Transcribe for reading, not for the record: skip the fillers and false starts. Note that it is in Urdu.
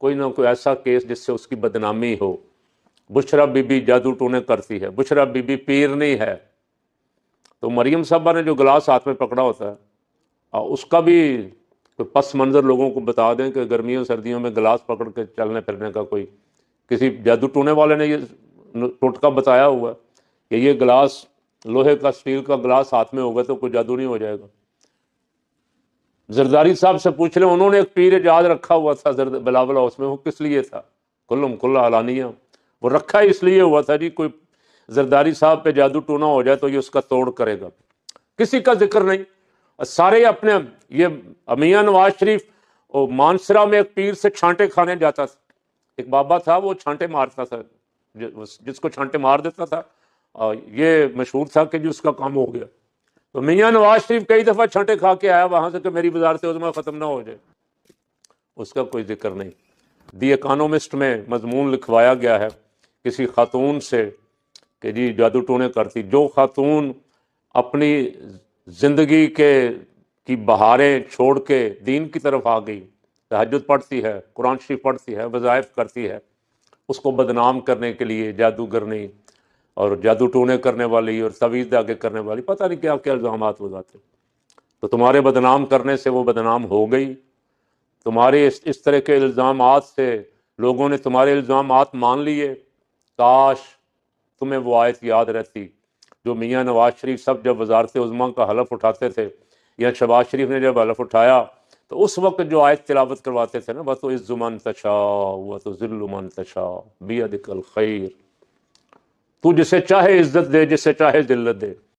کوئی نہ کوئی ایسا کیس جس سے اس کی بدنامی ہو. بشرا بی بی جادو ٹونے کرتی ہے، بشرا بی بی پیر نہیں ہے. تو مریم صاحبہ نے جو گلاس ہاتھ میں پکڑا ہوتا ہے اس کا بھی پس منظر لوگوں کو بتا دیں کہ گرمیوں سردیوں میں گلاس پکڑ کے چلنے پھرنے کا کوئی کسی جادو ٹونے والے نے یہ ٹوٹکا بتایا ہوا ہے کہ یہ گلاس لوہے کا اسٹیل کا گلاس ہاتھ میں ہوگا تو کوئی جادو نہیں ہو جائے گا. زرداری صاحب سے پوچھ لیں، انہوں نے ایک پیر یاد رکھا ہوا تھا بلاول ہاؤس میں، وہ کس لیے تھا؟ کلم کلا علانیہ، وہ رکھا اس لیے ہوا تھا جی کوئی زرداری صاحب پہ جادو ٹونا ہو جائے تو یہ اس کا توڑ کرے گا. کسی کا ذکر نہیں. سارے اپنے یہ میاں نواز شریف مانسرا میں ایک پیر سے چھانٹے کھانے جاتا تھا. ایک بابا تھا وہ چھانٹے مارتا تھا، جس کو چھانٹے مار دیتا تھا یہ مشہور تھا کہ جی اس کا کام ہو گیا. تو میاں نواز شریف کئی دفعہ چھانٹے کھا کے آیا وہاں سے کہ میری وزارت عظمیٰ ختم نہ ہو جائے، اس کا کوئی ذکر نہیں. دی اکانومسٹ میں مضمون لکھوایا گیا ہے کسی خاتون سے کہ جی جادو ٹونے کرتی. جو خاتون اپنی زندگی کی بہاریں چھوڑ کے دین کی طرف آ گئی، تہجد پڑھتی ہے، قرآن شریف پڑھتی ہے، وظائف کرتی ہے، اس کو بدنام کرنے کے لیے جادوگرنی اور جادو ٹونے کرنے والی اور تعویذ داغے کرنے والی پتہ نہیں کیا کیا الزامات لگاتے. تو تمہارے بدنام کرنے سے وہ بدنام ہو گئی. تمہارے اس طرح کے الزامات سے لوگوں نے تمہارے الزامات مان لیے. کاش تمہیں وہ آیت یاد رہتی جو میاں نواز شریف صاحب جب وزارت عظمیٰ کا حلف اٹھاتے تھے یا شہباز شریف نے جب حلف اٹھایا تو اس وقت جو آیت تلاوت کرواتے تھے نا، وَتُعِزُّ مَن تَشَاءُ وَتُذِلُّ مَن تَشَاءُ بِیَدِکَ الْخَیْرُ، تو جسے چاہے عزت دے، جسے چاہے ذلت دے.